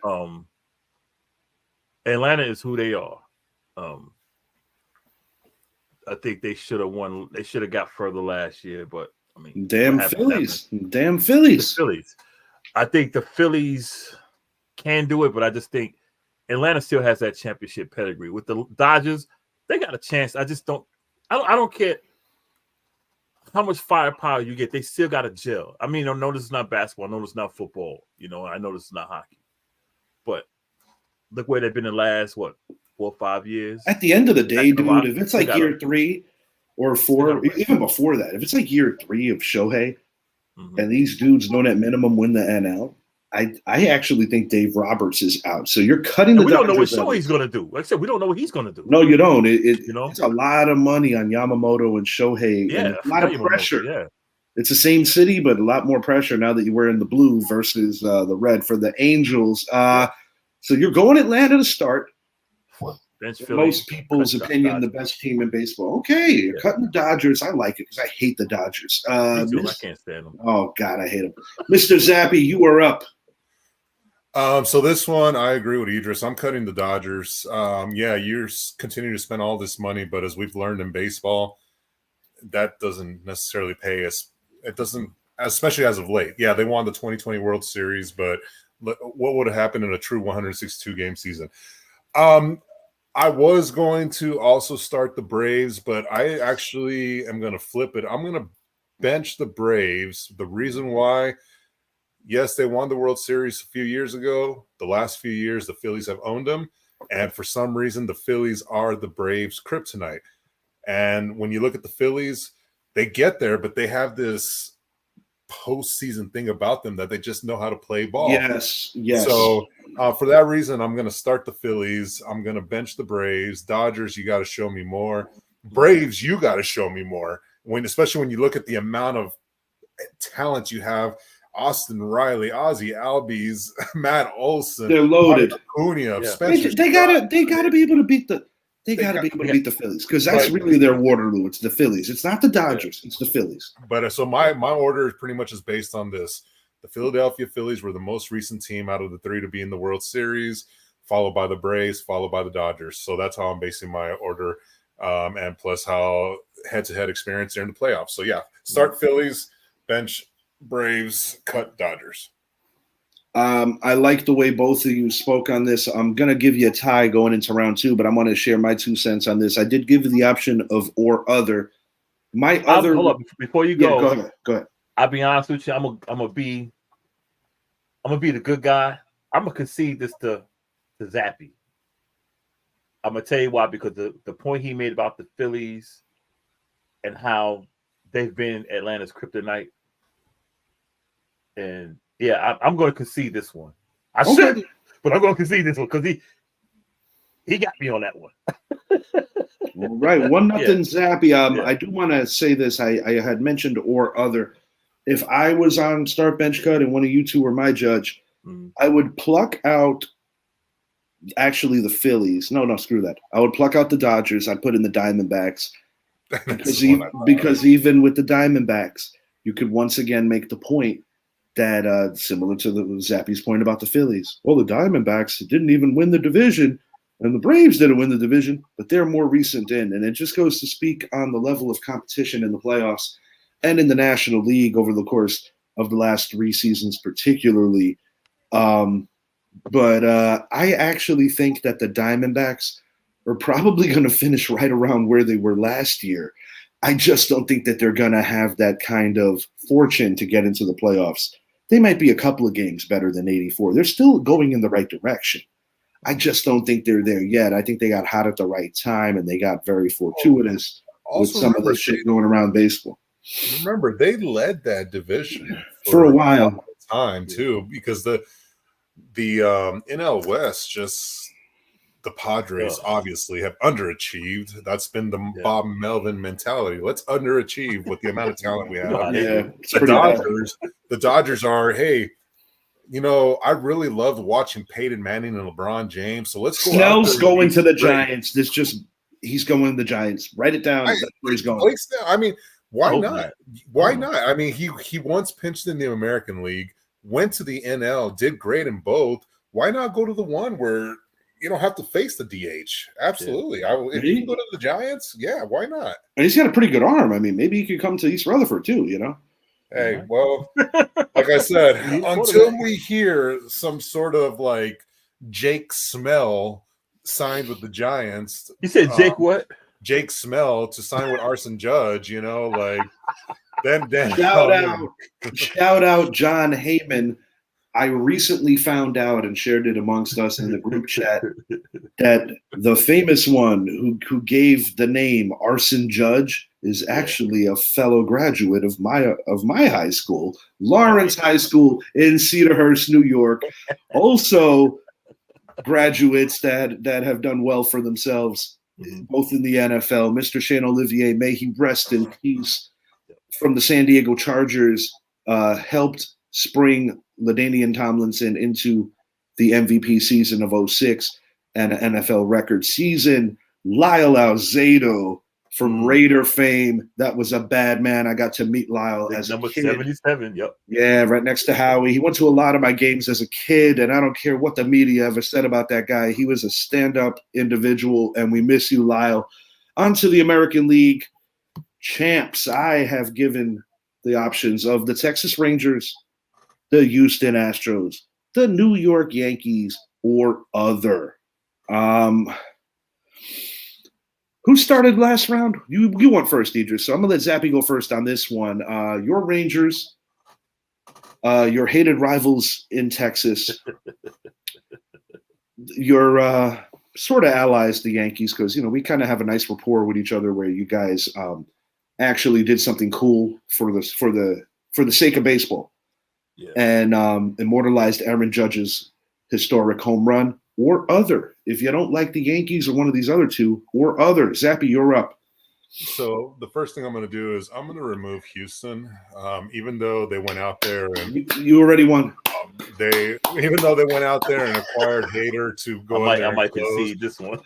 Atlanta is who they are. I think they should have won. They should have got further last year, but I mean, damn Phillies. Damn Phillies. The Phillies. I think the Phillies can do it, but I just think Atlanta still has that championship pedigree. With the Dodgers, they got a chance. I just don't. I don't care how much firepower you get. They still got to gel. I mean, I know this is not basketball. I know this is not football. I know this is not hockey. But look where they've been the last 4 or 5 years. At the end of the day, dude, if it's like year 3 or 4, even before that, if it's like year 3 of Shohei, and these dudes don't at minimum win the NL, I actually think Dave Roberts is out. So you're cutting the. We don't know what Shohei's going to do. Like I said, we don't know what he's going to do. No, you don't. It's a lot of money on Yamamoto and Shohei. Yeah, and a lot of pressure. It's the same city, but a lot more pressure now that you're wearing the blue versus the red for the Angels. So you're going Atlanta to start. Most people's opinion, the best team in baseball. Okay, you're cutting the Dodgers. I like it because I hate the Dodgers. Me too. I can't stand them. Oh, God, I hate them. Mr. Zappy, you are up. So this one, I agree with Idris. I'm cutting the Dodgers. You're continuing to spend all this money, but as we've learned in baseball, that doesn't necessarily pay us. It doesn't, especially as of late. Yeah, they won the 2020 World Series, but what would have happened in a true 162 game season? I was going to also start the Braves, but I actually am going to flip it. I'm going to bench the Braves. The reason why, yes, they won the World Series a few years ago. The last few years, the Phillies have owned them. And for some reason, the Phillies are the Braves' kryptonite. And when you look at the Phillies, they get there, but they have this postseason thing about them that they just know how to play ball. Yes. So for that reason, I'm going to start the Phillies. I'm going to bench the Braves. Dodgers, you got to show me more. Braves, you got to show me more. Especially when you look at the amount of talent you have. Austin Riley, Ozzie Albies, Matt Olson, they're loaded. Acuna, They gotta be able to beat the. They got to be able to beat the Phillies because that's really their Waterloo. It's the Phillies. It's not the Dodgers. It's the Phillies. But so my order is pretty much is based on this. The Philadelphia Phillies were the most recent team out of the three to be in the World Series, followed by the Braves, followed by the Dodgers. So that's how I'm basing my order, and plus how head-to-head experience during the playoffs. So yeah, start Phillies, bench Braves, cut Dodgers. I like the way both of you spoke on this. I'm going to give you a tie going into round two, but I want to share my 2 cents on this. I did give you the option of or other. Hold up before you go. Yeah, go ahead. I'll be honest with you. I'm gonna be the good guy. I'm gonna concede this to Zappy. I'm gonna tell you why, because the point he made about the Phillies and how they've been Atlanta's kryptonite. And yeah, I'm going to concede this one. I shouldn't, but I'm going to concede this one because he got me on that one. All right, 1-0 Zappy. I do want to say this. I had mentioned or other. If I was on start bench cut and one of you two were my judge, I would pluck out actually the Phillies. No, screw that. I would pluck out the Dodgers. I'd put in the Diamondbacks because even with the Diamondbacks, you could once again make the point that similar to the Zappy's point about the Phillies. Well, the Diamondbacks didn't even win the division, and the Braves didn't win the division, but they're more recent in. And it just goes to speak on the level of competition in the playoffs and in the National League over the course of the last 3 seasons particularly. But I actually think that the Diamondbacks are probably going to finish right around where they were last year. I just don't think that they're going to have that kind of fortune to get into the playoffs. They might be a couple of games better than 84. They're still going in the right direction. I just don't think they're there yet. I think they got hot at the right time, and they got very fortuitous with some of the shit going around baseball. Remember, they led that division for a while time too, because the NL West the Padres obviously have underachieved. That's been the Bob Melvin mentality. Let's underachieve with the amount of talent we have. The Dodgers are, hey, I really loved watching Peyton Manning and LeBron James. So let's go. Snell's going to the Giants. He's going to the Giants. Write it down. That's where he's going. I mean, why not? Why not? I mean, he once pitched in the American League, went to the NL, did great in both. Why not go to the one where you don't have to face the DH? Absolutely. If you can go to the Giants, why not? And he's got a pretty good arm. I mean, maybe he could come to East Rutherford too, Hey, well, like I said, until we hear some sort of like Jake Smell signed with the Giants. You said Jake what? Jake Smell to sign with Arson Judge, then shout out John Heyman. I recently found out and shared it amongst us in the group chat that the famous one who gave the name Arson Judge is actually a fellow graduate of my high school, Lawrence High School in Cedarhurst, New York. Also graduates that have done well for themselves, both in the NFL. Mr. Shane Olivier, may he rest in peace. from the San Diego Chargers helped spring LaDainian Tomlinson into the MVP season of 06 and an NFL record season. Lyle Alzado from Raider fame. That was a bad man. I got to meet Lyle as number a kid. 77. Yep. Yeah, right next to Howie. He went to a lot of my games as a kid, and I don't care what the media ever said about that guy. He was a stand-up individual, and we miss you, Lyle. On to the American League champs. I have given the options of the Texas Rangers, the Houston Astros, the New York Yankees, or other. Who started last round? You went first, Idris. So I'm going to let Zappy go first on this one. Your Rangers, your hated rivals in Texas, your sort of allies, the Yankees, because, we kind of have a nice rapport with each other where you guys actually did something cool for the sake of baseball. Yeah. And immortalized Aaron Judge's historic home run, or other. If you don't like the Yankees or one of these other two, or other. Zappy, you're up. So the first thing I'm going to do is I'm going to remove Houston, even though they went out there and you already won. Even though they went out there and acquired Hader to go. I might concede this one.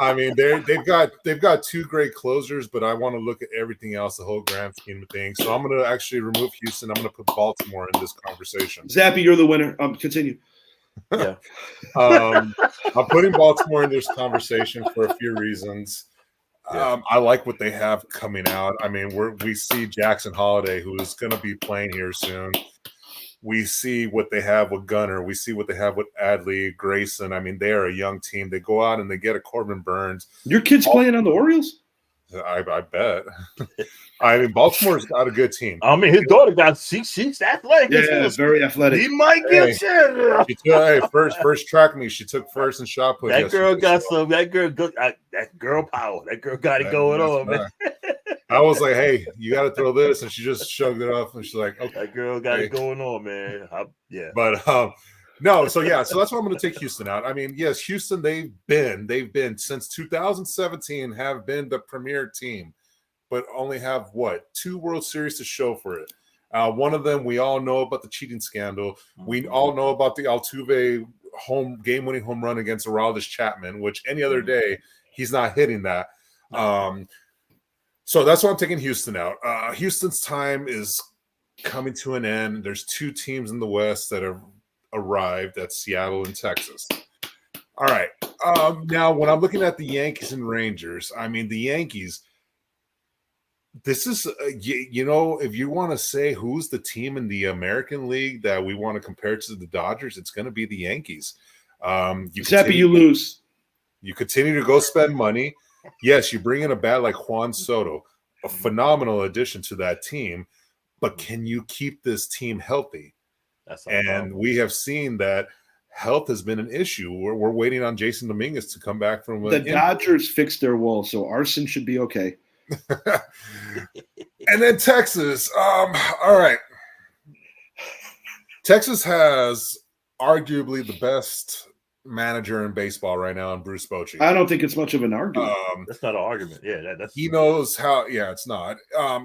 I mean, they've got two great closers, but I want to look at everything else, the whole grand scheme of things. So I'm going to actually remove Houston. I'm going to put Baltimore in this conversation. Zappy, you're the winner. Continue. Yeah. I'm putting Baltimore in this conversation for a few reasons. I like what they have coming out. I mean, we see Jackson Holiday, who is going to be playing here soon. We see what they have with Gunnar. We see what they have with Adley, Grayson. I mean, they are a young team. They go out and they get a Corbin Burns. Your kid's playing on the Orioles? I bet. I mean, Baltimore's got a good team. I mean, his daughter she's athletic. Yeah, very athletic. He might get you. First track meet, she took first in shot put. That girl got some. That girl power. That girl got it going on, man. I was like, hey, you got to throw this, and she just shrugged it off, and she's like, okay, that girl got it going on, man. Yeah, but no, so that's why I'm going to take Houston out. I mean, yes, Houston, they've been since 2017 have been the premier team, but only have 2 World Series to show for it. One of them, we all know about the cheating scandal. We all know about the Altuve game-winning home run against Aroldis Chapman, which any other day he's not hitting that. So that's why I'm taking Houston out. Houston's time is coming to an end. There's 2 teams in the West that have arrived at Seattle and Texas. All right. Now, when I'm looking at the Yankees and Rangers, I mean, the Yankees, this is, if you want to say who's the team in the American League that we want to compare to the Dodgers, it's going to be the Yankees. Zappy, you lose. You continue to go spend money. Yes, you bring in a bat like Juan Soto, a phenomenal addition to that team, but can you keep this team healthy? And we have seen that health has been an issue. We're waiting on Jason Dominguez to come back from the Dodgers fixed their wall, so Arson should be okay. And then Texas. All right. Texas has arguably the best manager in baseball right now in Bruce Bochy. I don't think it's much of an argument. That's not an argument. Yeah, that's he knows how. Yeah, it's not.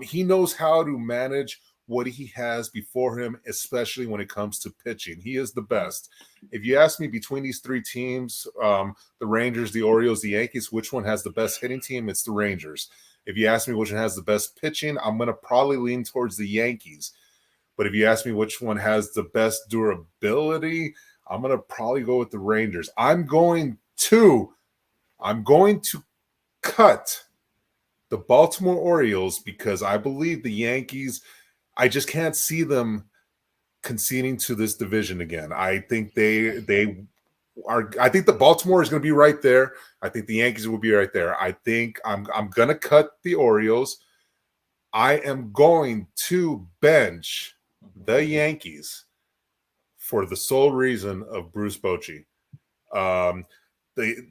He knows how to manage what he has before him, especially when it comes to pitching. He is the best. If you ask me between these 3 teams, the Rangers, the Orioles, the Yankees, which one has the best hitting team? It's the Rangers. If you ask me which one has the best pitching, I'm going to probably lean towards the Yankees. But if you ask me which one has the best durability, I'm going to probably go with the Rangers. I'm going to cut the Baltimore Orioles because I believe the Yankees, I just can't see them conceding to this division again. I think I think the Baltimore is going to be right there. I think the Yankees will be right there. I think I'm going to cut the Orioles. I am going to bench the Yankees for the sole reason of Bruce Bochy. The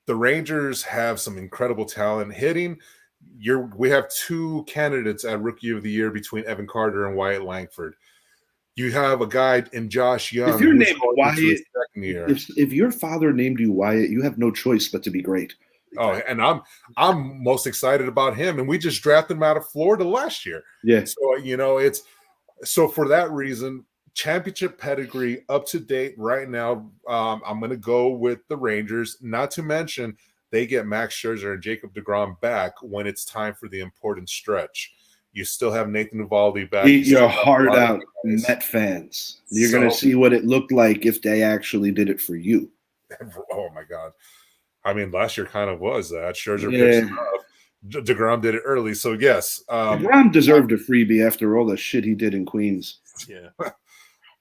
Rangers have some incredible talent hitting. We have 2 candidates at Rookie of the Year between Evan Carter and Wyatt Langford. You have a guy in Josh Young. If you're named Wyatt, if your father named you Wyatt, you have no choice but to be great. Oh, and I'm most excited about him. And we just drafted him out of Florida last year. Yeah. So, so for that reason, championship pedigree up to date right now. I'm going to go with the Rangers, not to mention they get Max Scherzer and Jacob deGrom back when it's time for the important stretch. You still have Nathan Eovaldi back. Eat your heart out, Met fans. You're going to see what it looked like if they actually did it for you. Oh, my God. I mean, last year kind of was that. Scherzer pitched enough. DeGrom did it early. So, yes. DeGrom deserved a freebie after all the shit he did in Queens. Yeah.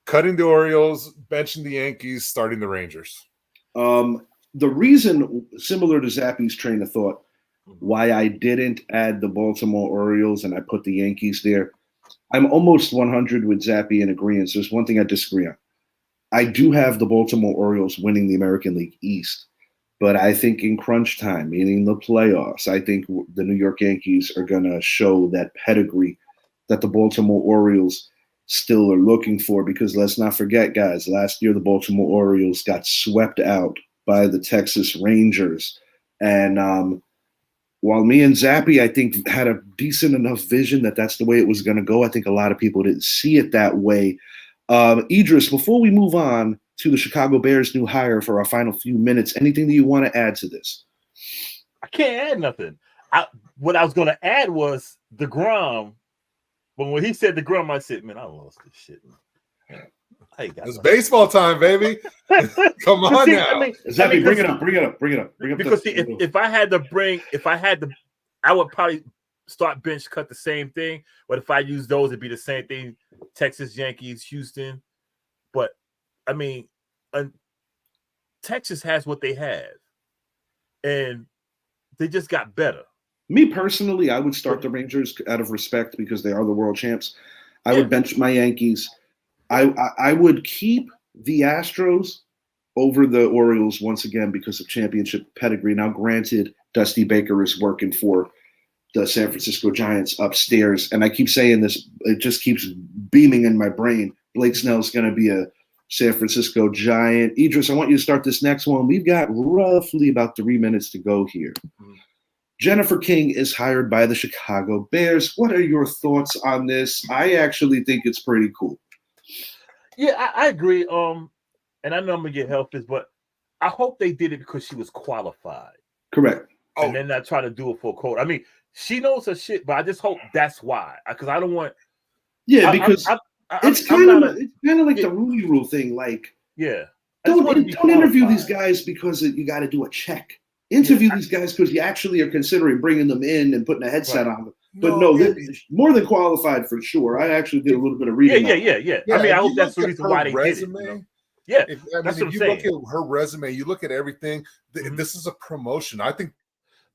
Cutting the Orioles, benching the Yankees, starting the Rangers. The reason, similar to Zappy's train of thought, why I didn't add the Baltimore Orioles and I put the Yankees there, I'm almost 100 with Zappy in agreement. There's one thing I disagree on. I do have the Baltimore Orioles winning the American League East, but I think in crunch time, meaning the playoffs, I think the New York Yankees are going to show that pedigree that the Baltimore Orioles still are looking for, because let's not forget, guys, last year the Baltimore Orioles got swept out by the Texas Rangers. And while me and Zappy, I think, had a decent enough vision that that's the way it was going to go, I think a lot of people didn't see it that way. Idris, before we move on to the Chicago Bears new hire for our final few minutes, anything that you want to add to this? I can't add nothing. What I was going to add was DeGrom. But when he said DeGrom, I said, man, I lost this shit. Man. It's baseball time, baby. Come on now. Zappy, bring it up. Because if I had to, I would probably start bench cut the same thing. But if I use those, it'd be the same thing. Texas, Yankees, Houston. But I mean, Texas has what they have, and they just got better. Me personally, I would start the Rangers out of respect because they are the world champs. I would bench my Yankees. I would keep the Astros over the Orioles once again because of championship pedigree. Now, granted, Dusty Baker is working for the San Francisco Giants upstairs, and I keep saying this, it just keeps beaming in my brain. Blake Snell's going to be a San Francisco Giant. Idris, I want you to start this next one. We've got roughly about 3 minutes to go here. Mm-hmm. Jennifer King is hired by the Chicago Bears. What are your thoughts on this? I actually think it's pretty cool. Yeah, I agree. And I know I'm gonna get help this, but I hope they did it because she was qualified. Correct. And then not try to do it for a quote. I mean, she knows her shit, but I just hope that's why. Because I don't want. Yeah, because it's kind of like the Rooney Rule thing. Like, don't interview these guys because you got to do a check. Interview these guys because you actually are considering bringing them in and putting a headset on them. But they're more than qualified for sure. I actually did a little bit of reading. Yeah. I mean, I hope that's the reason why they did it. You know? Yeah, if you look at her resume, you look at everything. This is a promotion. I think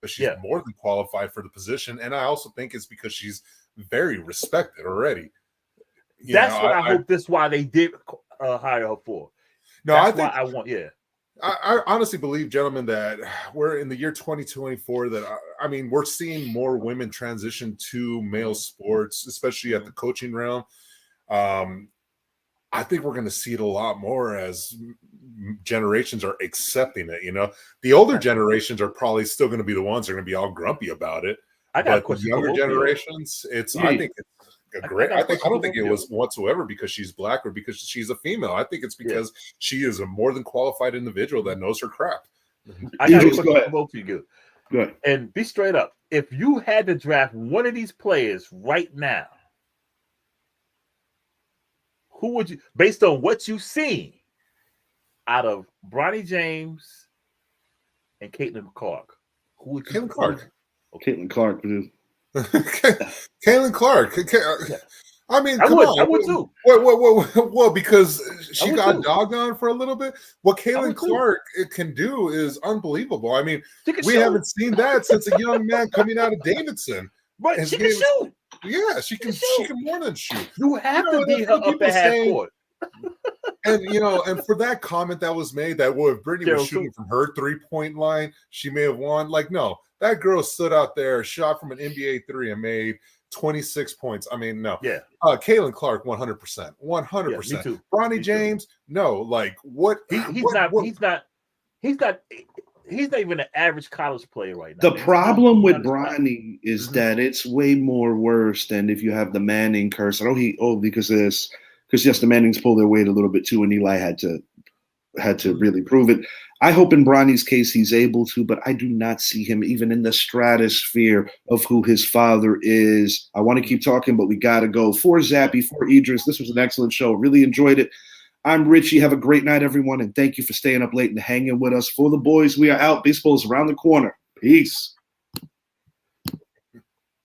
that she's more than qualified for the position, and I also think it's because she's very respected already. That's what I hope. That's why they did hire her for. No, that's why I want. Yeah. I honestly believe, gentlemen, that we're in the year 2024 that, I mean, we're seeing more women transition to male sports, especially at the coaching realm. I think we're going to see it a lot more as generations are accepting it. You know, the older generations are probably still going to be the ones that are going to be all grumpy about it. But the younger generations, I think it's great. I don't think it was whatsoever because she's black or because she's a female. I think it's because she is a more than qualified individual that knows her crap. I got a question for both of you. Go ahead. And be straight up. If you had to draft one of these players right now, who would you, based on what you've seen out of Bronny James and Caitlin Clark? Who would you? Caitlin Clark. Caitlin Clark, dude. Caitlin Clark. I mean, I would too. Well, because she got dogged on for a little bit. What Caitlin Clark can do is unbelievable. I mean, we haven't seen that since a young man coming out of Davidson. But she can shoot. Yeah, she can more than shoot. You have to be her up at half court. And and for that comment that was made that if Brittany was shooting from her 3-point line, she may have won. Like, no, that girl stood out there, shot from an NBA 3 and made 26 points. I mean, no. Yeah. Caitlin Clark, 100%. 100%. Yeah, me too. Bronny James, no. Like, what? He's not he's not even an average college player right now. The problem with Bronny is that it's way more worse than if you have the Manning curse. Because yes, the Mannings pulled their weight a little bit too, and Eli had to really prove it. I hope in Bronny's case he's able to, but I do not see him even in the stratosphere of who his father is. I want to keep talking, but we got to go. For Zappy, for Idris, this was an excellent show. Really enjoyed it. I'm Richie. Have a great night, everyone, and thank you for staying up late and hanging with us. For the boys, we are out. Baseball is around the corner. Peace.